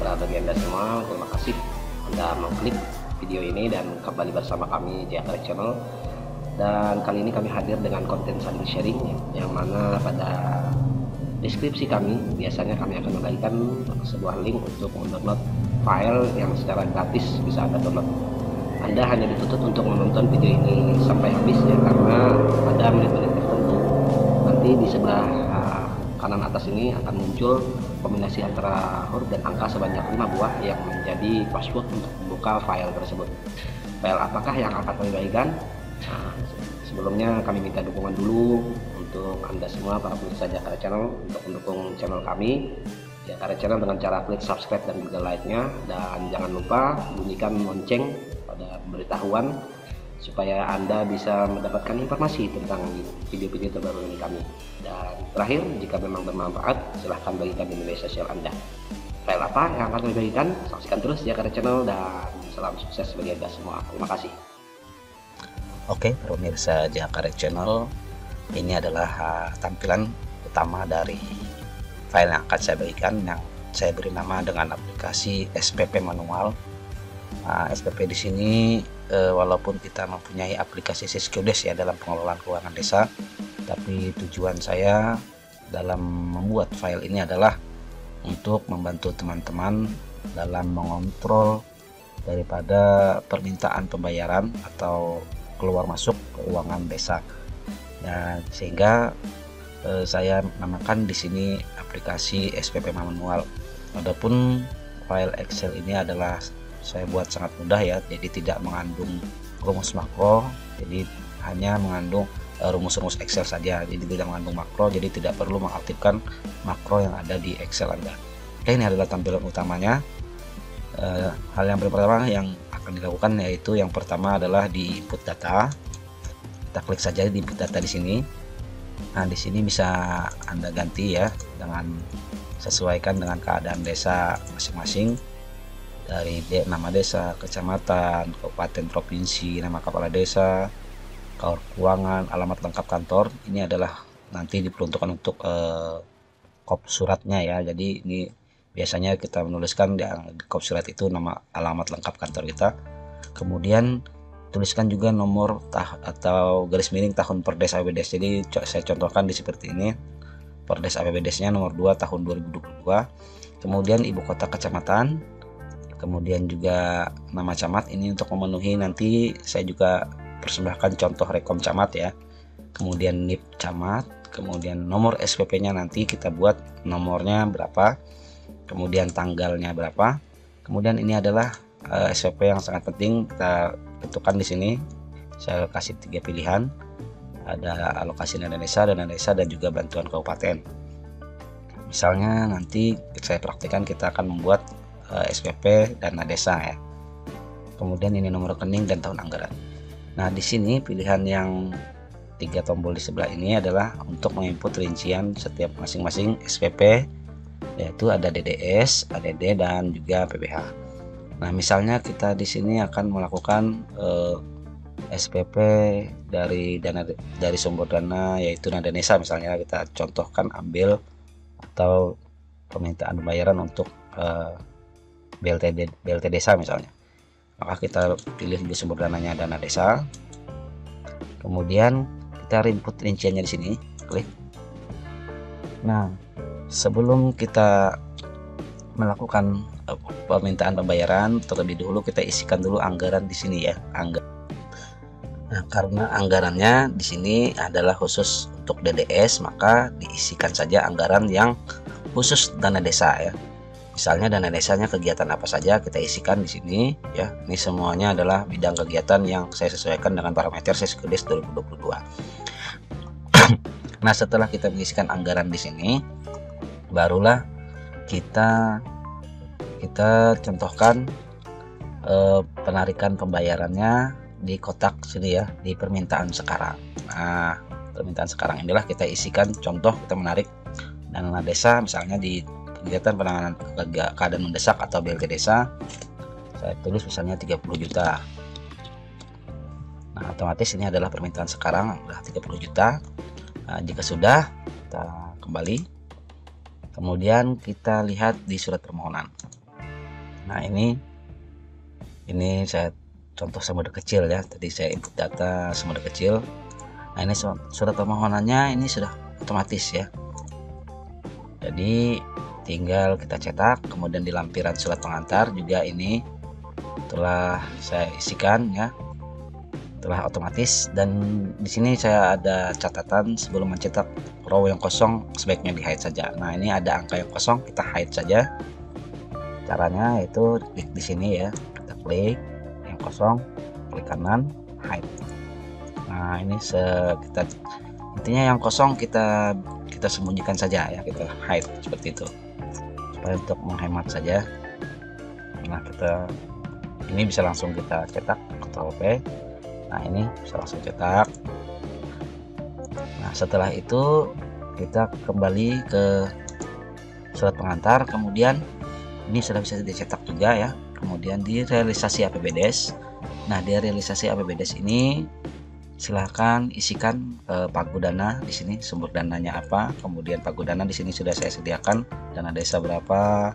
bagi Anda semua, terima kasih Anda mengklik video ini dan kembali bersama kami di Akarek Channel. Dan kali ini kami hadir dengan konten saling sharing, yang mana pada deskripsi kami biasanya kami akan membagikan sebuah link untuk mendownload file yang secara gratis bisa Anda download. Anda hanya dituntut untuk menonton video ini sampai habis ya, karena ada menit-menit tertentu nanti di sebelah kanan atas ini akan muncul kombinasi antara huruf dan angka sebanyak 5 buah yang menjadi password untuk membuka file tersebut. File apakah yang akan kami bagikan? Nah, sebelumnya kami minta dukungan dulu untuk Anda semua para pemirsa Jakarta Channel untuk mendukung channel kami Jakarta Channel dengan cara klik subscribe dan juga like-nya, dan jangan lupa bunyikan lonceng pada pemberitahuan supaya Anda bisa mendapatkan informasi tentang video-video terbaru dari kami. Dan terakhir, jika memang bermanfaat, silahkan bagikan di media sosial Anda. File apa yang akan kami bagikan? Saksikan terus Jakarta Channel dan salam sukses bagi Anda semua. Terima kasih. Oke, pemirsa Jakarta Channel, ini adalah tampilan utama dari file yang akan saya bagikan, yang saya beri nama dengan aplikasi SPP manual. SPP di sini walaupun kita mempunyai aplikasi Siskudes ya dalam pengelolaan keuangan desa, tapi tujuan saya dalam membuat file ini adalah untuk membantu teman-teman dalam mengontrol daripada permintaan pembayaran atau keluar masuk keuangan desa. Nah, sehingga saya namakan di sini aplikasi SPP manual. Adapun file Excel ini adalah saya buat sangat mudah ya, jadi tidak mengandung rumus makro, jadi hanya mengandung rumus-rumus Excel saja, jadi tidak mengandung makro, jadi tidak perlu mengaktifkan makro yang ada di Excel Anda. Oke, ini adalah tampilan utamanya. Hal yang pertama yang akan dilakukan yaitu yang pertama adalah di input data. Kita klik saja di input data di sini. Nah, di sini bisa Anda ganti ya dengan sesuaikan dengan keadaan desa masing-masing, dari nama desa, kecamatan, kabupaten, provinsi, nama kepala desa, keuangan, alamat lengkap kantor. Ini adalah nanti diperuntukkan untuk kop suratnya ya. Jadi ini biasanya kita menuliskan di kop surat itu nama alamat lengkap kantor kita. Kemudian tuliskan juga nomor atau garis miring tahun Perdes APBDes. Jadi saya contohkan di seperti ini. Perdes APBDes-nya nomor 2 tahun 2022. Kemudian ibu kota kecamatan. Kemudian juga nama camat, ini untuk memenuhi nanti saya juga persembahkan contoh rekom camat ya. Kemudian NIP camat, kemudian nomor SPP-nya nanti kita buat nomornya berapa, kemudian tanggalnya berapa. Kemudian ini adalah SPP yang sangat penting kita tentukan di sini. Saya kasih 3 pilihan. Ada alokasi dana desa, dan juga bantuan kabupaten. Misalnya nanti saya praktikkan, kita akan membuat SPP dana desa ya. Kemudian ini nomor rekening dan tahun anggaran. Nah, di sini pilihan yang 3 tombol di sebelah ini adalah untuk menginput rincian setiap masing-masing SPP, yaitu ada DDS, ADD, dan juga PBH. Nah, misalnya kita di sini akan melakukan SPP dari sumber dana yaitu dana desa, misalnya kita contohkan ambil atau permintaan pembayaran untuk BLT desa misalnya, maka kita pilih di sumber dananya dana desa. Kemudian kita input rinciannya di sini, klik. Nah, sebelum kita melakukan permintaan pembayaran, terlebih dahulu kita isikan dulu anggaran di sini ya, Nah, karena anggarannya di sini adalah khusus untuk DDS, maka diisikan saja anggaran yang khusus dana desa ya. Misalnya dana desanya kegiatan apa saja kita isikan di sini ya. Ini semuanya adalah bidang kegiatan yang saya sesuaikan dengan parameter Siskudes 2022. Nah, setelah kita mengisikan anggaran di sini, barulah kita contohkan penarikan pembayarannya di kotak sini ya, di permintaan sekarang. Nah, permintaan sekarang inilah kita isikan contoh kita menarik dana desa misalnya di kegiatan penanganan keadaan mendesak atau BLT desa. Saya tulis misalnya 30 juta. Nah, otomatis ini adalah permintaan sekarang sudah 30 juta. Nah, jika sudah, kita kembali. Kemudian kita lihat di surat permohonan. Nah, ini saya contoh sumber kecil ya. Tadi saya input data sumber kecil. Nah, ini surat permohonannya ini sudah otomatis ya. Jadi tinggal kita cetak, kemudian di lampiran surat pengantar juga ini telah saya isikan ya, telah otomatis. Dan di sini saya ada catatan sebelum mencetak row yang kosong sebaiknya di hide saja. Nah, ini ada angka yang kosong, kita hide saja. Caranya yaitu klik di sini ya, kita klik yang kosong, klik kanan, hide. Nah, ini kita intinya yang kosong kita sembunyikan saja ya, kita hide seperti itu supaya untuk menghemat saja. Nah, ini bisa langsung kita cetak, Ctrl P. Nah, ini bisa langsung cetak. Nah, setelah itu kita kembali ke surat pengantar, kemudian ini sudah bisa dicetak juga ya. Kemudian di realisasi APBDes. Nah, di realisasi APBDes ini silahkan isikan pagu dana di sini, sumber dananya apa, kemudian pagu dana di sini sudah saya sediakan, dana desa berapa.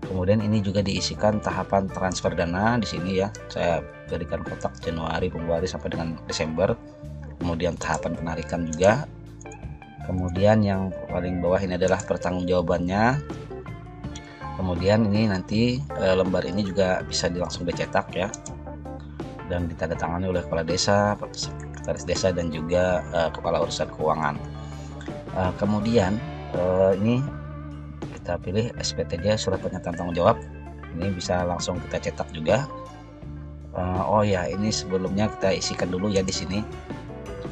Kemudian ini juga diisikan tahapan transfer dana di sini ya. Saya berikan kotak Januari, Februari sampai dengan Desember. Kemudian tahapan penarikan juga. Kemudian yang paling bawah ini adalah pertanggungjawabannya. Kemudian ini nanti lembar ini juga bisa langsung dicetak ya, dan ditandatangani oleh kepala desa, sekretaris desa, dan juga kepala urusan keuangan. Kemudian ini kita pilih SPTJ, surat pernyataan tanggung jawab. Ini bisa langsung kita cetak juga. Oh ya, ini sebelumnya kita isikan dulu ya di sini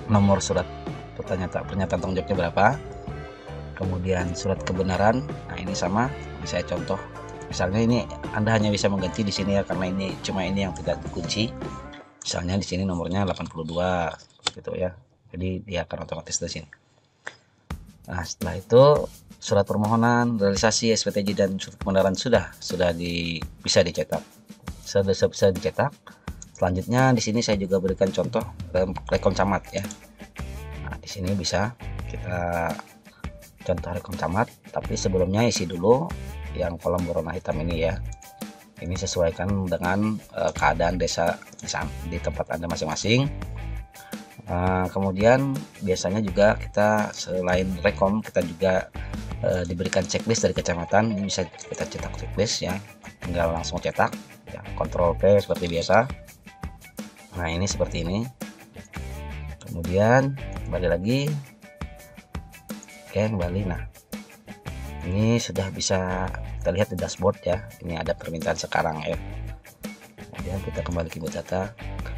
nomor surat pernyataan tanggung jawabnya berapa. Kemudian surat kebenaran. Nah, ini sama. Ini saya contoh. Misalnya ini Anda hanya bisa mengganti di sini ya, karena ini cuma ini yang tidak dikunci. Misalnya di sini nomornya 82 gitu ya. Jadi dia akan otomatis di sini. Nah, setelah itu surat permohonan, realisasi, SPTJ, dan surat kebenaran bisa dicetak. Sudah bisa dicetak. Selanjutnya di sini saya juga berikan contoh rekon camat ya. Nah, di sini bisa kita contoh rekon camat, tapi sebelumnya isi dulu yang kolom berwarna hitam ini ya. Ini sesuaikan dengan keadaan desa di tempat Anda masing-masing. Kemudian biasanya juga kita selain rekon, kita juga diberikan checklist dari kecamatan. Ini bisa kita cetak checklist ya, tinggal langsung cetak ya, Ctrl P seperti biasa. Nah, ini seperti ini. Kemudian kembali lagi, oke, kembali. Nah, ini sudah bisa kita lihat di dashboard ya. Ini ada permintaan sekarang ya. Kemudian kita kembali ke input data.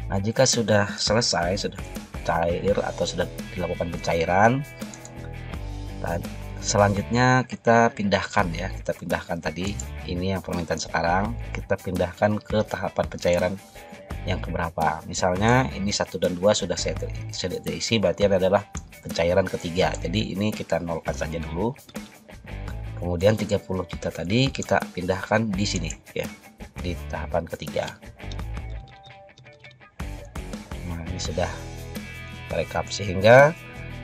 Nah, jika sudah selesai, sudah cair atau sudah dilakukan pencairan, selanjutnya kita pindahkan ya. Kita pindahkan tadi ini yang permintaan sekarang, kita pindahkan ke tahapan pencairan yang keberapa. Misalnya ini 1 dan 2 sudah saya diisi, berarti adalah pencairan ketiga. Jadi ini kita nolkan saja dulu. Kemudian 30 juta tadi kita pindahkan di sini ya, di tahapan ketiga. Nah, ini sudah rekap, sehingga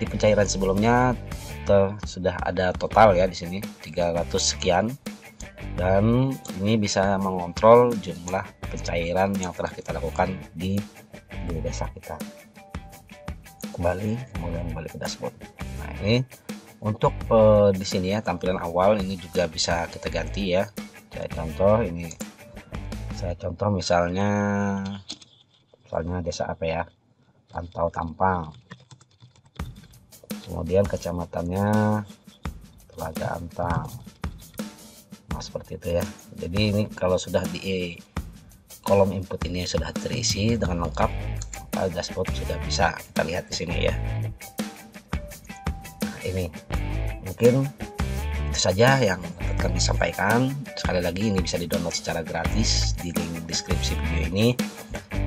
di pencairan sebelumnya sudah ada total ya di sini 300 sekian, dan ini bisa mengontrol jumlah pencairan yang telah kita lakukan di desa kita. Kemudian kembali ke dashboard. Nah, ini untuk di sini ya, tampilan awal ini juga bisa kita ganti ya. Saya contoh misalnya desa apa ya, Pantau Tampang. Kemudian kecamatannya Telaga Antang. Nah, seperti itu ya. Jadi ini kalau sudah di kolom input ini sudah terisi dengan lengkap, dashboard sudah bisa kita lihat di sini ya. Nah, ini mungkin itu saja yang dapat kami sampaikan. Sekali lagi, ini bisa di-download secara gratis di link deskripsi video ini,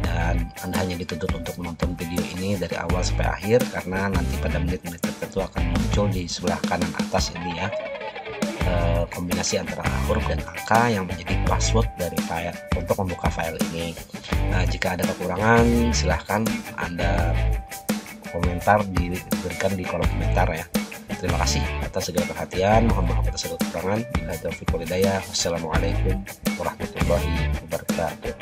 dan Anda hanya dituntut untuk menonton video ini dari awal sampai akhir, karena nanti pada menit-menit tertentu akan muncul di sebelah kanan atas ini ya, kombinasi antara huruf dan angka yang menjadi password dari file untuk membuka file ini. Nah, jika ada kekurangan silahkan Anda komentar, diberikan di kolom komentar ya. Terima kasih atas segala perhatian. Mohon maaf atas segala kekurangan. Bila taufiq wal hidayah. Wassalamualaikum warahmatullahi wabarakatuh.